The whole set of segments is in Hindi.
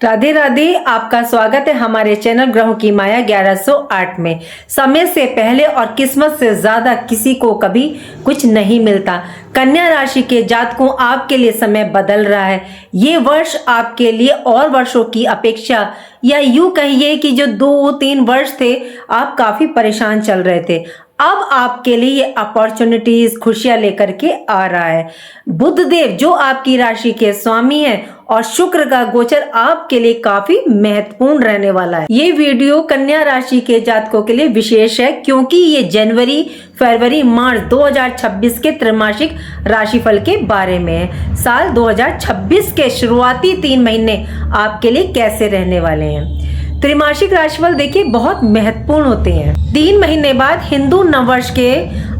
राधे राधे। आपका स्वागत है हमारे चैनल ग्रहों की माया 1108 में। समय से पहले और किस्मत से ज्यादा किसी को कभी कुछ नहीं मिलता। कन्या राशि के जातकों, आपके लिए समय बदल रहा है। ये वर्ष आपके लिए और वर्षों की अपेक्षा, या यूं कहिए कि जो 2-3 वर्ष थे, आप काफी परेशान चल रहे थे, अब आपके लिए ये अपॉर्चुनिटीज खुशियां लेकर के आ रहा है। बुध देव जो आपकी राशि के स्वामी हैं और शुक्र का गोचर आपके लिए काफी महत्वपूर्ण रहने वाला है। ये वीडियो कन्या राशि के जातकों के लिए विशेष है क्योंकि ये जनवरी, फरवरी, मार्च 2026 के त्रैमासिक राशिफल के बारे में है। साल 2026 के शुरुआती 3 महीने आपके लिए कैसे रहने वाले हैं। त्रैमासिक राशिफल देखिए बहुत महत्वपूर्ण होते हैं। 3 महीने बाद हिंदू नववर्ष के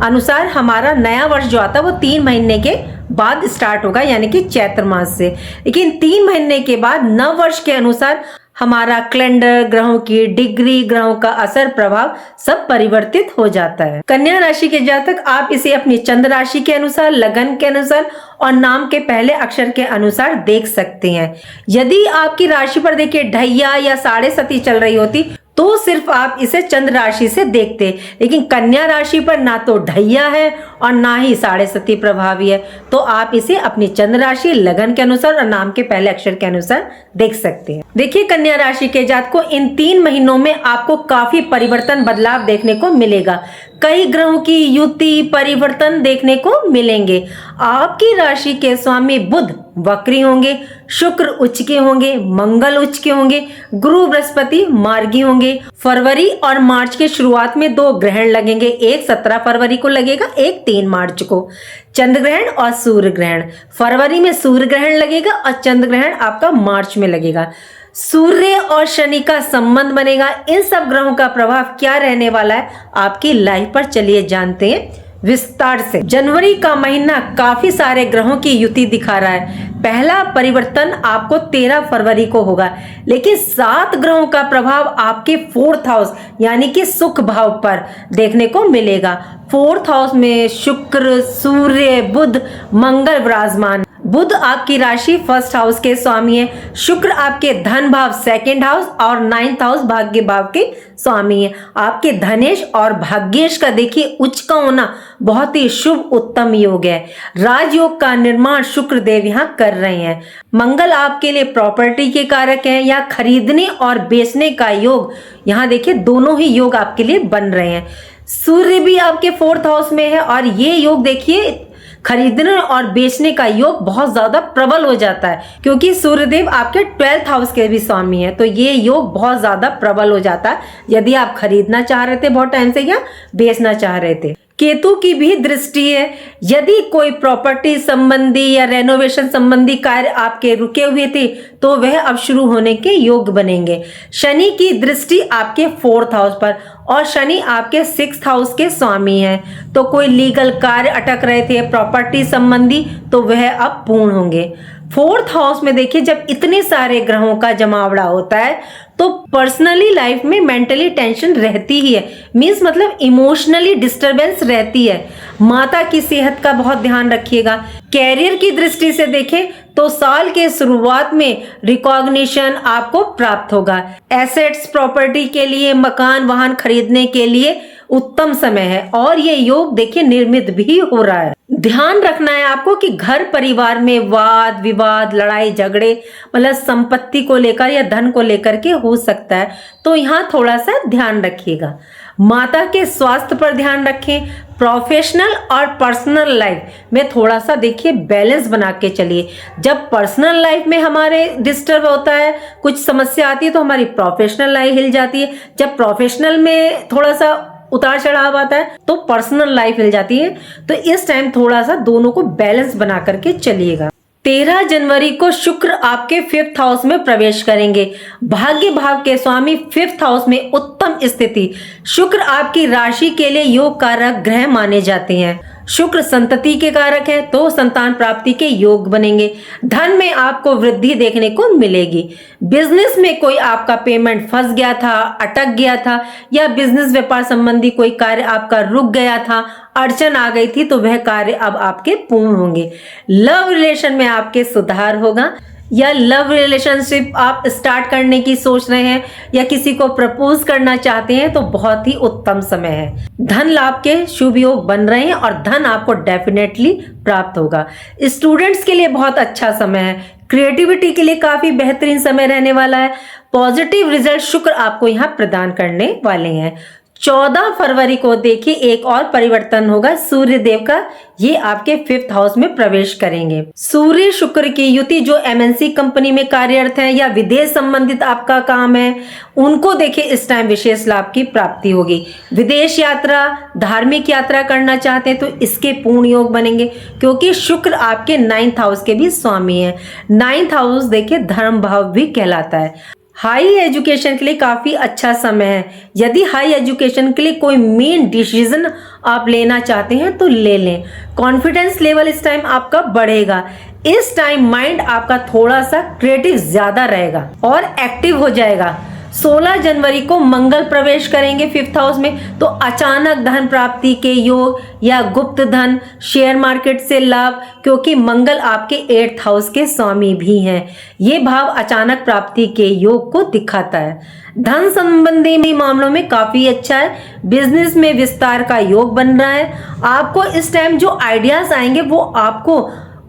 अनुसार हमारा नया वर्ष जो आता है वो 3 महीने के बाद स्टार्ट होगा, यानी कि चैत्र मास से। लेकिन 3 महीने के बाद नव वर्ष के अनुसार हमारा कैलेंडर, ग्रहों की डिग्री, ग्रहों का असर प्रभाव सब परिवर्तित हो जाता है। कन्या राशि के जातक आप इसे अपनी चंद्र राशि के अनुसार, लगन के अनुसार और नाम के पहले अक्षर के अनुसार देख सकते हैं। यदि आपकी राशि पर देखिए ढैया या साढ़े सती चल रही होती तो सिर्फ आप इसे चंद्र राशि से देखते, लेकिन कन्या राशि पर ना तो ढैया है और ना ही साढ़े सती प्रभावी है, तो आप इसे अपनी चंद्र राशि, लगन के अनुसार और नाम के पहले अक्षर के अनुसार देख सकते हैं। देखिए कन्या राशि के जातकों, इन 3 महीनों में आपको काफी परिवर्तन, बदलाव देखने को मिलेगा। कई ग्रहों की युति, परिवर्तन देखने को मिलेंगे। आपकी राशि के स्वामी बुध वक्री होंगे, शुक्र उच्च के होंगे, मंगल उच्च के होंगे, गुरु बृहस्पति मार्गी होंगे। फरवरी और मार्च के शुरुआत में 2 ग्रहण लगेंगे, एक 17 फरवरी को लगेगा, एक 3 मार्च को। चंद्र ग्रहण और सूर्य ग्रहण। फरवरी में सूर्य ग्रहण लगेगा और चंद्र ग्रहण आपका मार्च में लगेगा। सूर्य और शनि का संबंध बनेगा। इन सब ग्रहों का प्रभाव क्या रहने वाला है आपकी लाइफ पर, चलिए जानते हैं विस्तार से। जनवरी का महीना काफी सारे ग्रहों की युति दिखा रहा है। पहला परिवर्तन आपको 13 फरवरी को होगा, लेकिन 7 ग्रहों का प्रभाव आपके 4th हाउस यानी कि सुख भाव पर देखने को मिलेगा। 4th हाउस में शुक्र, सूर्य, बुध, मंगल विराजमान। बुध आपकी राशि 1st हाउस के स्वामी है, शुक्र आपके धन भाव 2nd हाउस और 9th हाउस भाग्य भाव के स्वामी है। आपके धनेश और भाग्येश का देखिए उच्च का होना बहुत ही शुभ उत्तम योग है। राजयोग का निर्माण शुक्र देव यहाँ कर रहे हैं। मंगल आपके लिए प्रॉपर्टी के कारक हैं, या खरीदने और बेचने का योग, यहाँ देखिए दोनों ही योग आपके लिए बन रहे हैं। सूर्य भी आपके 4th हाउस में है और ये योग देखिए खरीदने और बेचने का योग बहुत ज्यादा प्रबल हो जाता है, क्योंकि सूर्यदेव आपके 12th हाउस के भी स्वामी है, तो ये योग बहुत ज्यादा प्रबल हो जाता है यदि आप खरीदना चाह रहे थे बहुत टाइम से या बेचना चाह रहे थे। केतु की भी दृष्टि है। यदि कोई प्रॉपर्टी संबंधी या रेनोवेशन संबंधी कार्य आपके रुके हुए थे तो वह अब शुरू होने के योग बनेंगे। शनि की दृष्टि आपके 4th हाउस पर, और शनि आपके 6th हाउस के स्वामी हैं, तो कोई लीगल कार्य अटक रहे थे प्रॉपर्टी संबंधी तो वह अब पूर्ण होंगे। 4th हाउस में देखिए जब इतने सारे ग्रहों का जमावड़ा होता है तो पर्सनली लाइफ में मेंटली टेंशन रहती ही है, मीन्स मतलब इमोशनली डिस्टरबेंस रहती है। माता की सेहत का बहुत ध्यान रखिएगा। कैरियर की दृष्टि से देखें तो साल के शुरुआत में रिकॉग्निशन आपको प्राप्त होगा। एसेट्स, प्रॉपर्टी के लिए, मकान, वाहन खरीदने के लिए उत्तम समय है, और ये योग देखिए निर्मित भी हो रहा है। ध्यान रखना है आपको कि घर परिवार में वाद विवाद, लड़ाई झगड़े, मतलब संपत्ति को लेकर या धन को लेकर के हो सकता है, तो यहाँ थोड़ा सा ध्यान रखिएगा। माता के स्वास्थ्य पर ध्यान रखें। प्रोफेशनल और पर्सनल लाइफ में थोड़ा सा देखिए बैलेंस बना के चलिए। जब पर्सनल लाइफ में हमारे डिस्टर्ब होता है, कुछ समस्या आती है, तो हमारी प्रोफेशनल लाइफ हिल जाती है। जब प्रोफेशनल में थोड़ा सा उतार चढ़ाव आता है तो पर्सनल लाइफ हिल जाती है। तो इस टाइम थोड़ा सा दोनों को बैलेंस बना करके चलिएगा। 13 जनवरी को शुक्र आपके 5th हाउस में प्रवेश करेंगे। भाग्य भाव के स्वामी 5th हाउस में उत्तम स्थिति। शुक्र आपकी राशि के लिए योग कारक ग्रह माने जाते हैं। शुक्र संतति के कारक है, तो संतान प्राप्ति के योग बनेंगे। धन में आपको वृद्धि देखने को मिलेगी। बिजनेस में कोई आपका पेमेंट फंस गया था, अटक गया था, या बिजनेस व्यापार संबंधी कोई कार्य आपका रुक गया था, अड़चन आ गई थी, तो वह कार्य अब आपके पूर्ण होंगे। लव रिलेशन में आपके सुधार होगा। या लव रिलेशनशिप आप स्टार्ट करने की सोच रहे हैं या किसी को प्रपोज करना चाहते हैं तो बहुत ही उत्तम समय है। धन लाभ के शुभ योग बन रहे हैं और धन आपको डेफिनेटली प्राप्त होगा। स्टूडेंट्स के लिए बहुत अच्छा समय है। क्रिएटिविटी के लिए काफी बेहतरीन समय रहने वाला है। पॉजिटिव रिजल्ट शुक्र आपको यहाँ प्रदान करने वाले हैं। 14 फरवरी को देखिए एक और परिवर्तन होगा सूर्य देव का, ये आपके 5th हाउस में प्रवेश करेंगे। सूर्य शुक्र की युति जो एमएनसी कंपनी में कार्यरत है या विदेश संबंधित आपका काम है, उनको देखिए इस टाइम विशेष लाभ की प्राप्ति होगी। विदेश यात्रा, धार्मिक यात्रा करना चाहते हैं तो इसके पूर्ण योग बनेंगे, क्योंकि शुक्र आपके 9th हाउस के भी स्वामी है। 9th हाउस देखिए धर्म भाव भी कहलाता है। हाई एजुकेशन के लिए काफी अच्छा समय है। यदि हाई एजुकेशन के लिए कोई मेन डिसीजन आप लेना चाहते हैं तो ले लें। कॉन्फिडेंस लेवल इस टाइम आपका बढ़ेगा। इस टाइम माइंड आपका थोड़ा सा क्रिएटिव ज्यादा रहेगा और एक्टिव हो जाएगा। 16 जनवरी को मंगल प्रवेश करेंगे 5th हाउस में, तो अचानक धन प्राप्ति के योग या गुप्त धन, शेयर मार्केट से लाभ, क्योंकि मंगल आपके 8th हाउस के स्वामी भी हैं। ये भाव अचानक प्राप्ति के योग को दिखाता है। धन संबंधी मामलों में काफी अच्छा है। बिजनेस में विस्तार का योग बन रहा है। आपको इस टाइम जो आइडियाज आएंगे वो आपको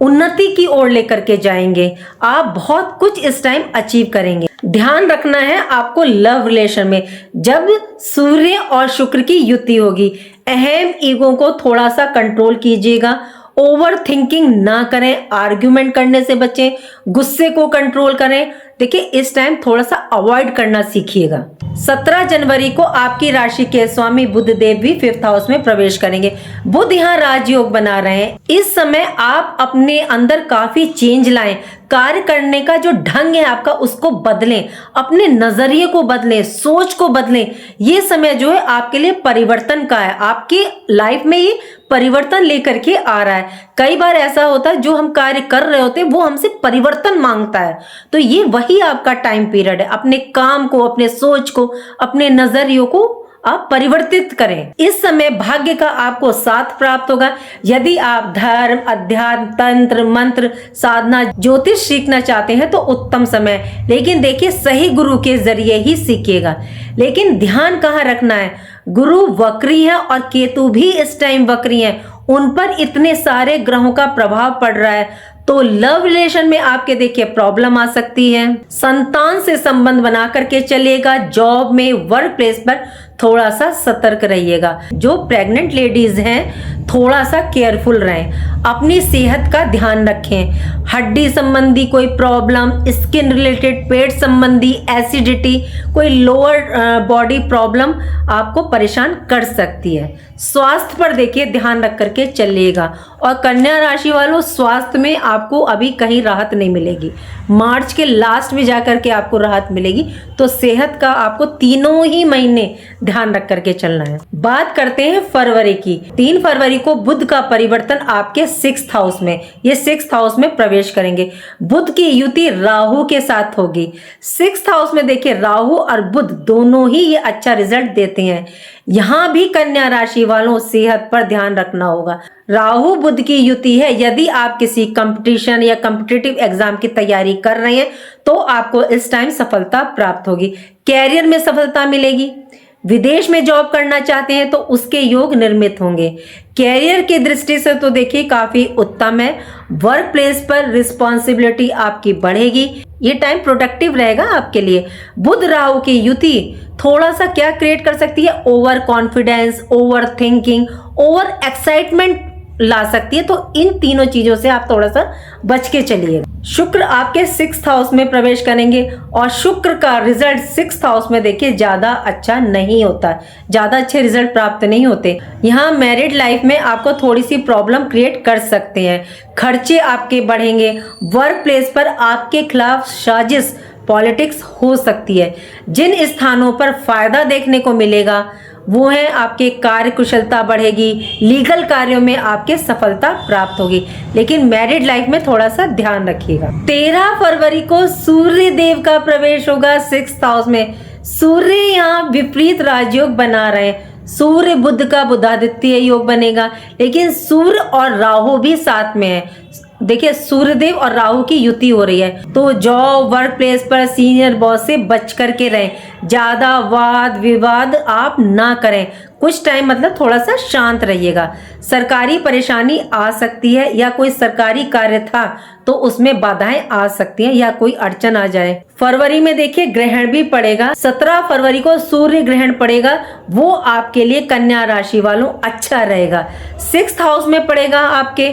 उन्नति की ओर लेकर के जाएंगे। आप बहुत कुछ इस टाइम अचीव करेंगे। ध्यान रखना है आपको लव रिलेशन में, जब सूर्य और शुक्र की युति होगी, अहम ईगो को थोड़ा सा कंट्रोल कीजिएगा। ओवर थिंकिंग ना करें, आर्ग्यूमेंट करने से बचें, गुस्से को कंट्रोल करें। देखिए इस टाइम थोड़ा सा अवॉइड करना सीखिएगा। 17 जनवरी को आपकी राशि के स्वामी बुध देव भी 5th हाउस में प्रवेश करेंगे। बुध यहाँ राजयोग बना रहे हैं। इस समय आप अपने अंदर काफी चेंज लाएं। कार्य करने का जो ढंग है आपका उसको बदलें, अपने नजरिए को बदलें, सोच को बदलें। ये समय जो है आपके लिए परिवर्तन का है। आपकी लाइफ में ये परिवर्तन लेकर के आ रहा है। कई बार ऐसा होता है जो हम कार्य कर रहे होते हैं वो हमसे परिवर्तन मांगता है, तो ये वही आपका टाइम पीरियड है। अपने काम को, अपने सोच को, अपने नजरियों को आप परिवर्तित करें। इस समय भाग्य का आपको साथ प्राप्त होगा। यदि आप धर्म, अध्यात्म, तंत्र, मंत्र, साधना, ज्योतिष सीखना चाहते हैं तो उत्तम समय, लेकिन देखिए सही गुरु के जरिए ही सीखिएगा। लेकिन ध्यान कहाँ रखना है, गुरु वक्री है और केतु भी इस टाइम वक्री है। उन पर इतने सारे ग्रहों का प्रभाव पड़ रहा है, तो लव रिलेशन में आपके देखिए प्रॉब्लम आ सकती है। संतान से संबंध बना करके चलिएगा। जॉब में, वर्क प्लेस पर थोड़ा सा सतर्क रहिएगा। जो प्रेग्नेंट लेडीज हैं थोड़ा सा केयरफुल रहें, अपनी सेहत का ध्यान रखें। हड्डी संबंधी कोई प्रॉब्लम, स्किन रिलेटेड, पेट संबंधी, एसिडिटी, कोई लोअर बॉडी प्रॉब्लम आपको परेशान कर सकती है। स्वास्थ्य पर देखिए ध्यान रख करके चलिएगा। और कन्या राशि वालों, स्वास्थ्य में आपको अभी कहीं राहत नहीं मिलेगी। मार्च के लास्ट में जाकर के आपको राहत मिलेगी, तो सेहत का आपको तीनों ही महीने ध्यान रख करके चलना है। बात करते हैं फरवरी की। 3 फरवरी को बुध का परिवर्तन आपके 6th हाउस में, ये 6th हाउस में प्रवेश करेंगे। बुध की युति राहु के साथ होगी। 6th हाउस में देखिए राहु और बुध दोनों ही ये अच्छा रिजल्ट देते हैं। यहाँ भी कन्या राशि वालों सेहत पर ध्यान रखना होगा। राहु बुध की युति है। यदि आप किसी कंपटीशन या कॉम्पिटिटिव एग्जाम की तैयारी कर रहे हैं तो आपको इस टाइम सफलता प्राप्त होगी। कैरियर में सफलता मिलेगी। विदेश में जॉब करना चाहते हैं तो उसके योग निर्मित होंगे। कैरियर की दृष्टि से तो देखिए काफी उत्तम है। वर्क प्लेस पर रिस्पॉन्सिबिलिटी आपकी बढ़ेगी। ये टाइम प्रोडक्टिव रहेगा आपके लिए। बुध राहु की युति थोड़ा सा क्या क्रिएट कर सकती है, over confidence, over thinking, over excitement ला सकती है। तो इन तीनों चीजों से आप थोड़ा सा बच के चलिए। शुक्र आपके 6th हाउस में प्रवेश करेंगे और शुक्र का रिजल्ट 6th हाउस में देखिए ज्यादा अच्छा नहीं होता, ज्यादा अच्छे रिजल्ट प्राप्त नहीं होते। यहाँ मैरिड लाइफ में आपको थोड़ी सी प्रॉब्लम क्रिएट कर सकते हैं। खर्चे आपके बढ़ेंगे। वर्क प्लेस पर आपके खिलाफ साजिश, पॉलिटिक्स हो सकती है। जिन स्थानों पर फायदा देखने को मिलेगा वो है आपके कार्य कुशलता बढ़ेगी। लीगल कार्यों में आपके सफलता प्राप्त होगी। लेकिन मैरिड लाइफ में थोड़ा सा ध्यान रखिएगा। 13 फरवरी को सूर्य देव का प्रवेश होगा 6th हाउस में। सूर्य यहाँ विपरीत राजयोग बना रहे हैं। सूर्य बुध का बुधादित्य योग बनेगा, लेकिन सूर्य और राहु भी साथ में है। देखिए सूर्यदेव और राहु की युति हो रही है, तो जॉब वर्क प्लेस पर सीनियर बॉस से बच करके रहें, ज्यादा वाद विवाद आप ना करें, कुछ टाइम मतलब थोड़ा सा शांत रहिएगा। सरकारी परेशानी आ सकती है या कोई सरकारी कार्य था तो उसमें बाधाएं आ सकती हैं या कोई अड़चन आ जाए। फरवरी में देखिए ग्रहण भी पड़ेगा, 17 फरवरी को सूर्य ग्रहण पड़ेगा, वो आपके लिए कन्या राशि वालों अच्छा रहेगा। 6th हाउस में पड़ेगा आपके,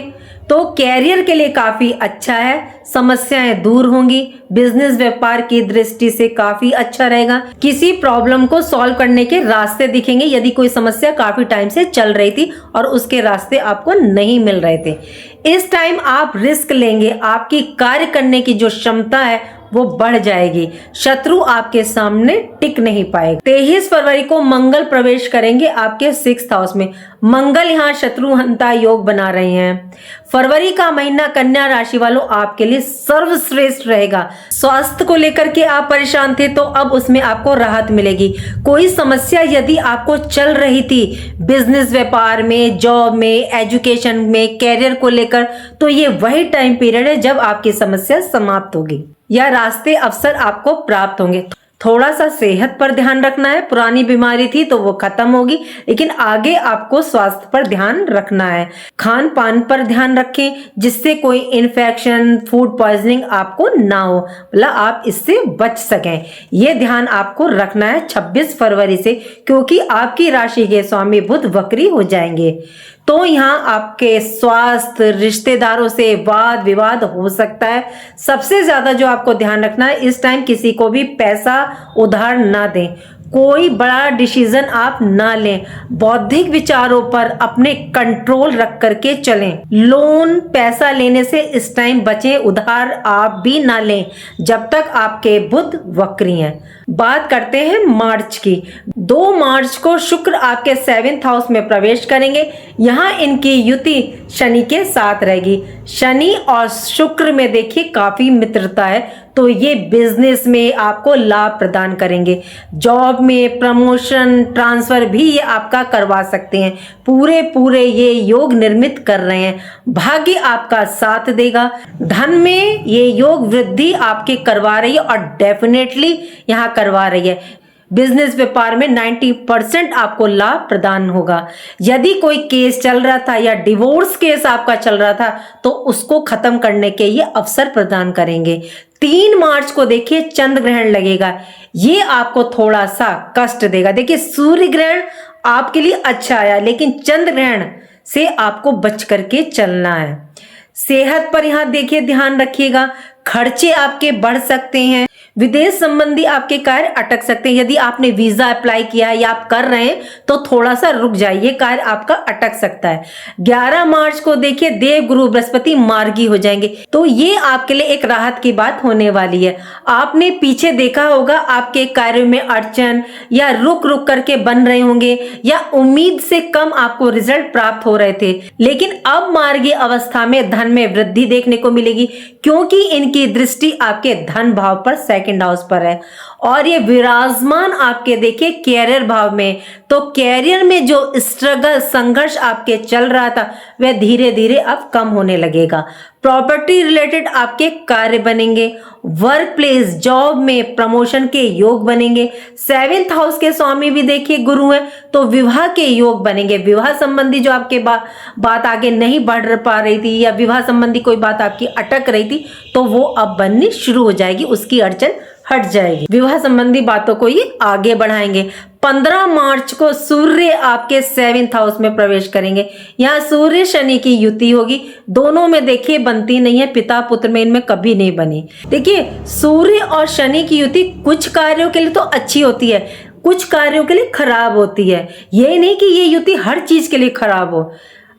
तो कैरियर के लिए काफी अच्छा है, समस्याएं दूर होंगी, बिजनेस व्यापार की दृष्टि से काफी अच्छा रहेगा। किसी प्रॉब्लम को सॉल्व करने के रास्ते दिखेंगे, यदि कोई समस्या काफी टाइम से चल रही थी और उसके रास्ते आपको नहीं मिल रहे थे। इस टाइम आप रिस्क लेंगे, आपकी कार्य करने की जो क्षमता है वो बढ़ जाएगी, शत्रु आपके सामने टिक नहीं पाएगा। 23 फरवरी को मंगल प्रवेश करेंगे आपके 6th हाउस में, मंगल यहाँ शत्रुहंता योग बना रहे हैं। फरवरी का महीना कन्या राशि वालों आपके लिए सर्वश्रेष्ठ रहेगा। स्वास्थ्य को लेकर के आप परेशान थे तो अब उसमें आपको राहत मिलेगी। कोई समस्या यदि आपको चल रही थी बिजनेस व्यापार में, जॉब में, एजुकेशन में, कैरियर को लेकर, तो ये वही टाइम पीरियड है जब आपकी समस्या समाप्त होगी या रास्ते अवसर आपको प्राप्त होंगे। थोड़ा सा सेहत पर ध्यान रखना है, पुरानी बीमारी थी तो वो खत्म होगी, लेकिन आगे आपको स्वास्थ्य पर ध्यान रखना है। खान पान पर ध्यान रखें जिससे कोई इन्फेक्शन, फूड पॉइजनिंग आपको ना हो, मतलब आप इससे बच सकें, ये ध्यान आपको रखना है 26 फरवरी से, क्योंकि आपकी राशि के स्वामी बुध वक्री हो जाएंगे। तो यहाँ आपके स्वास्थ्य, रिश्तेदारों से वाद विवाद हो सकता है। सबसे ज्यादा जो आपको ध्यान रखना है, इस टाइम किसी को भी पैसा उधार ना दें, कोई बड़ा डिसीजन आप ना लें, बौद्धिक विचारों पर अपने कंट्रोल रख करके चलें। लोन पैसा लेने से इस टाइम बचें, उधार आप भी ना लें जब तक आपके बुध वक्री हैं। बात करते हैं मार्च की। 2 मार्च को शुक्र आपके 7th हाउस में प्रवेश करेंगे, यहाँ इनकी युति शनि के साथ रहेगी। शनि और शुक्र में देखिए काफी मित्रता है, तो ये बिजनेस में आपको लाभ प्रदान करेंगे। जॉब में प्रमोशन, ट्रांसफर भी ये आपका करवा सकते हैं। पूरे ये योग निर्मित कर रहे हैं। भाग्य आपका साथ देगा। धन में ये योग वृद्धि आपके करवा रही है और डेफिनेटली यहाँ करवा रही है। बिजनेस व्यापार में 90% आपको लाभ प्रदान होगा। यदि कोई केस चल रहा था या डिवोर्स केस आपका चल रहा था तो उसको खत्म करने के ये अवसर प्रदान करेंगे। 3 मार्च को देखिए चंद्र ग्रहण लगेगा, ये आपको थोड़ा सा कष्ट देगा। देखिए सूर्य ग्रहण आपके लिए अच्छा आया, लेकिन चंद्र ग्रहण से आपको बच करके चलना है। सेहत पर यहाँ देखिए ध्यान रखिएगा, खर्चे आपके बढ़ सकते हैं, विदेश संबंधी आपके कार्य अटक सकते हैं। यदि आपने वीजा अप्लाई किया है या आप कर रहे हैं तो थोड़ा सा रुक जाइए, कार्य आपका अटक सकता है। 11 मार्च को देखिए देव गुरु बृहस्पति मार्गी हो जाएंगे, तो ये आपके लिए एक राहत की बात होने वाली है। आपने पीछे देखा होगा आपके कार्य में अड़चन या रुक रुक करके बन रहे होंगे या उम्मीद से कम आपको रिजल्ट प्राप्त हो रहे थे, लेकिन अब मार्गी अवस्था में धन में वृद्धि देखने को मिलेगी, क्योंकि इनकी दृष्टि आपके धन भाव पर 2nd हाउस पर है और ये विराजमान आपके देखिए कैरियर भाव में। तो कैरियर में जो स्ट्रगल, संघर्ष आपके चल रहा था वह धीरे धीरे अब कम होने लगेगा। प्रॉपर्टी रिलेटेड आपके कार्य बनेंगे। वर्क प्लेस, जॉब में प्रमोशन के योग बनेंगे। 7th हाउस के स्वामी भी देखिए गुरु हैं, तो विवाह के योग बनेंगे। विवाह संबंधी जो आपके बात आगे नहीं बढ़ पा रही थी या विवाह संबंधी कोई बात आपकी अटक रही थी तो वो अब बननी शुरू हो जाएगी, उसकी अड़चन हट जाएगी। विवाह संबंधी बातों को ये आगे बढ़ाएंगे। 15 मार्च को सूर्य आपके 7th हाउस में प्रवेश करेंगे। यहाँ सूर्य शनि की युति होगी, दोनों में देखिए बनती नहीं है, पिता पुत्र में इनमें कभी नहीं बनी। देखिए सूर्य और शनि की युति कुछ कार्यों के लिए तो अच्छी होती है, कुछ कार्यों के लिए खराब होती है। ये नहीं कि ये युति हर चीज के लिए खराब हो।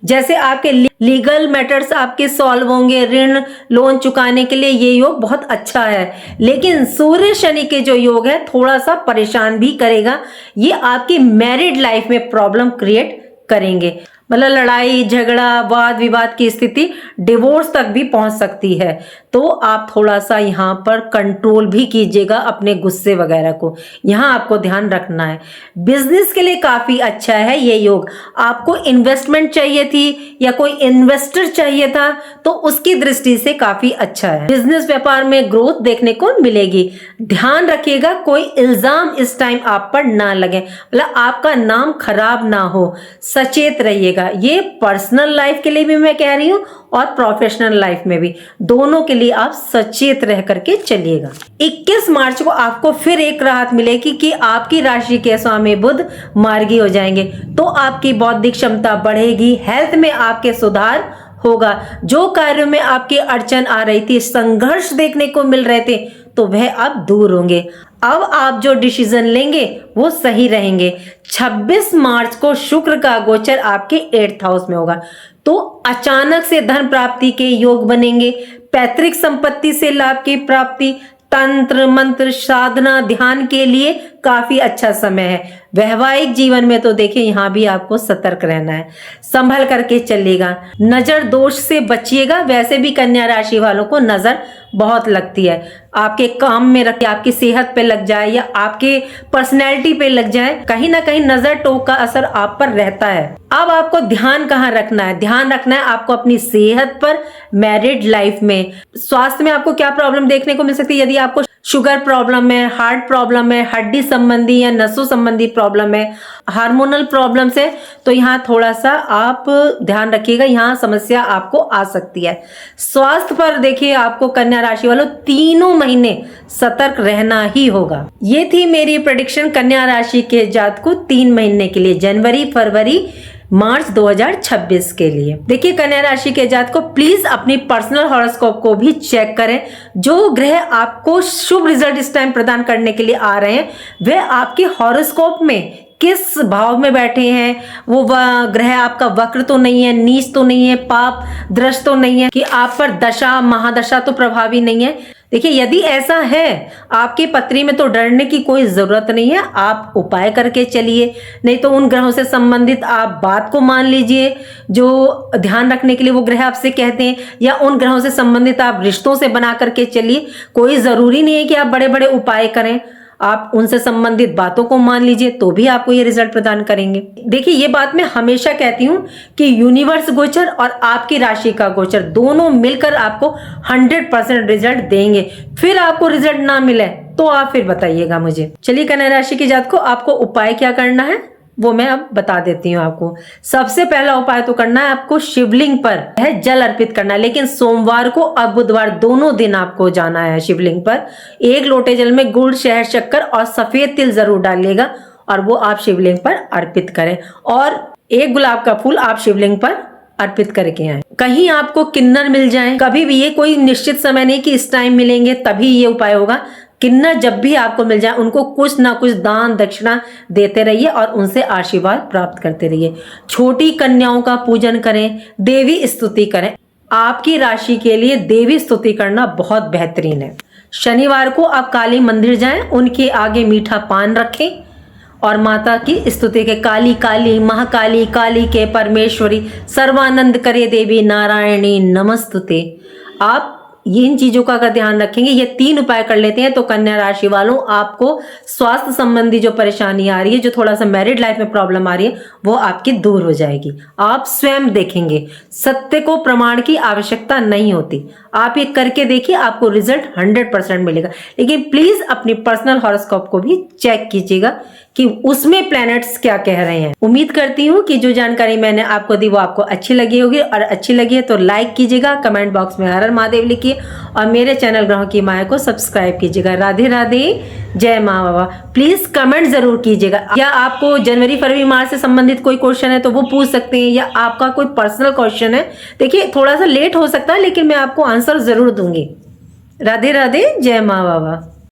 जैसे आपके लीगल मैटर्स आपके सॉल्व होंगे, ऋण लोन चुकाने के लिए ये योग बहुत अच्छा है, लेकिन सूर्य शनि के जो योग है थोड़ा सा परेशान भी करेगा। ये आपकी मैरिड लाइफ में प्रॉब्लम क्रिएट करेंगे। मतलब लड़ाई झगड़ा वाद विवाद की स्थिति डिवोर्स तक भी पहुंच सकती है। तो आप थोड़ा सा यहाँ पर कंट्रोल भी कीजिएगा अपने गुस्से वगैरह को, यहाँ आपको ध्यान रखना है। बिजनेस के लिए काफी अच्छा है ये योग। आपको इन्वेस्टमेंट चाहिए थी या कोई इन्वेस्टर चाहिए था तो उसकी दृष्टि से काफी अच्छा है। बिजनेस व्यापार में ग्रोथ देखने को मिलेगी। ध्यान रखिएगा कोई इल्जाम इस टाइम आप पर ना लगे, मतलब आपका नाम खराब ना हो, सचेत रहिएगा। ये पर्सनल लाइफ के लिए भी मैं कह रही हूँ और प्रोफेशनल लाइफ में भी, दोनों के लिए आप सचेत रह करके चलिएगा। 21 मार्च को आपको फिर एक राहत मिलेगी कि आपकी राशि के स्वामी बुध मार्गी हो जाएंगे, तो आपकी बौद्धिक क्षमता बढ़ेगी, हेल्थ में आपके सुधार होगा। जो कार्यों में आपकी अड़चन आ रही थी, संघर्ष देखने को मिल रहे थे, तो वह अब दूर होंगे। अब आप जो डिसीजन लेंगे वो सही रहेंगे। 26 मार्च को शुक्र का गोचर आपके 8th हाउस में होगा, तो अचानक से धन प्राप्ति के योग बनेंगे। पैतृक संपत्ति से लाभ की प्राप्ति, तंत्र मंत्र साधना ध्यान के लिए काफी अच्छा समय है। वैवाहिक जीवन में तो देखिए यहाँ भी आपको सतर्क रहना है, संभल करके चलिएगा। नजर दोष से बचिएगा। वैसे भी कन्या राशि वालों को नजर बहुत लगती है, आपके काम में रख, आपकी सेहत पे लग जाए या आपके पर्सनैलिटी पे लग जाए, कहीं ना कहीं नजर टोक का असर आप पर रहता है। अब आपको ध्यान कहाँ रखना है? ध्यान रखना है आपको अपनी सेहत पर, मैरिड लाइफ में। स्वास्थ्य में आपको क्या प्रॉब्लम देखने को मिल सकती है? यदि आपको शुगर प्रॉब्लम है, हार्ट प्रॉब्लम है, हड्डी संबंधी या नसों संबंधी प्रॉब्लम है, हार्मोनल प्रॉब्लम है, तो यहाँ थोड़ा सा आप ध्यान रखिएगा, यहाँ समस्या आपको आ सकती है। स्वास्थ्य पर देखिए आपको कन्या राशि वालों 3 महीने सतर्क रहना ही होगा। ये थी मेरी प्रेडिक्शन कन्या राशि के जातकों 3 महीने के लिए, जनवरी फरवरी मार्च 2026 के लिए। देखिए कन्या राशि के जातक को प्लीज अपनी पर्सनल हॉरोस्कोप को भी चेक करें। जो ग्रह आपको शुभ रिजल्ट इस टाइम प्रदान करने के लिए आ रहे हैं, वे आपके हॉरोस्कोप में किस भाव में बैठे हैं, वो ग्रह आपका वक्र तो नहीं है, नीच तो नहीं है, पाप दृष्ट तो नहीं है, कि आप पर दशा महादशा तो प्रभावी नहीं है। देखिए यदि ऐसा है आपकी पत्री में, तो डरने की कोई जरूरत नहीं है, आप उपाय करके चलिए। नहीं तो उन ग्रहों से संबंधित आप बात को मान लीजिए जो ध्यान रखने के लिए वो ग्रह आपसे कहते हैं, या उन ग्रहों से संबंधित आप रिश्तों से बना करके चलिए। कोई जरूरी नहीं है कि आप बड़े बड़े उपाय करें, आप उनसे संबंधित बातों को मान लीजिए तो भी आपको ये रिजल्ट प्रदान करेंगे। देखिए ये बात मैं हमेशा कहती हूँ कि यूनिवर्स गोचर और आपकी राशि का गोचर दोनों मिलकर आपको 100% रिजल्ट देंगे। फिर आपको रिजल्ट ना मिले तो आप फिर बताइएगा मुझे। चलिए कन्या राशि की जात को आपको उपाय क्या करना है वो मैं अब बता देती हूँ आपको। सबसे पहला उपाय तो करना है आपको शिवलिंग पर है जल अर्पित करना है, लेकिन सोमवार को और बुधवार दोनों दिन आपको जाना है शिवलिंग पर। 1 लोटे जल में गुड़ शहद शक्कर और सफेद तिल जरूर डालिएगा और वो आप शिवलिंग पर अर्पित करें, और 1 गुलाब का फूल आप शिवलिंग पर अर्पित करके आए। कहीं आपको किन्नर मिल जाए, कभी भी, ये कोई निश्चित समय नहीं कि इस टाइम मिलेंगे तभी ये उपाय होगा। किन्नर जब भी आपको मिल जाए उनको कुछ ना कुछ दान दक्षिणा देते रहिए और उनसे आशीर्वाद प्राप्त करते रहिए। छोटी कन्याओं का पूजन करें, देवी स्तुति करें। आपकी राशि के लिए देवी स्तुति करना बहुत बेहतरीन है। शनिवार को आप काली मंदिर जाएं, उनके आगे मीठा पान रखें और माता की स्तुति के काली काली महाकाली काली के परमेश्वरी सर्वानंद करे देवी नारायणी नमस्तुते। आप इन चीजों का अगर ध्यान रखेंगे, ये 3 उपाय कर लेते हैं, तो कन्या राशि वालों आपको स्वास्थ्य संबंधी जो परेशानी आ रही है, जो थोड़ा सा मैरिड लाइफ में प्रॉब्लम आ रही है, वो आपकी दूर हो जाएगी। आप स्वयं देखेंगे, सत्य को प्रमाण की आवश्यकता नहीं होती। आप ये करके देखिए, आपको रिजल्ट 100% मिलेगा। लेकिन प्लीज अपनी पर्सनल हॉरोस्कोप को भी चेक कीजिएगा कि उसमें प्लैनेट्स क्या कह रहे हैं। उम्मीद करती हूँ कि जो जानकारी मैंने आपको दी वो आपको अच्छी लगी होगी, और अच्छी लगी है तो लाइक कीजिएगा, कमेंट बॉक्स में हर हर महादेव लिखिए और मेरे चैनल ग्रहों की माया को सब्सक्राइब कीजिएगा। राधे राधे, जय माँ बाबा। प्लीज कमेंट जरूर कीजिएगा, या आपको जनवरी फरवरी मार्च से संबंधित कोई क्वेश्चन है तो वो पूछ सकते हैं, या आपका कोई पर्सनल क्वेश्चन है। देखिए थोड़ा सा लेट हो सकता है लेकिन मैं आपको आंसर जरूर दूंगी। राधे राधे, जय माँ बाबा।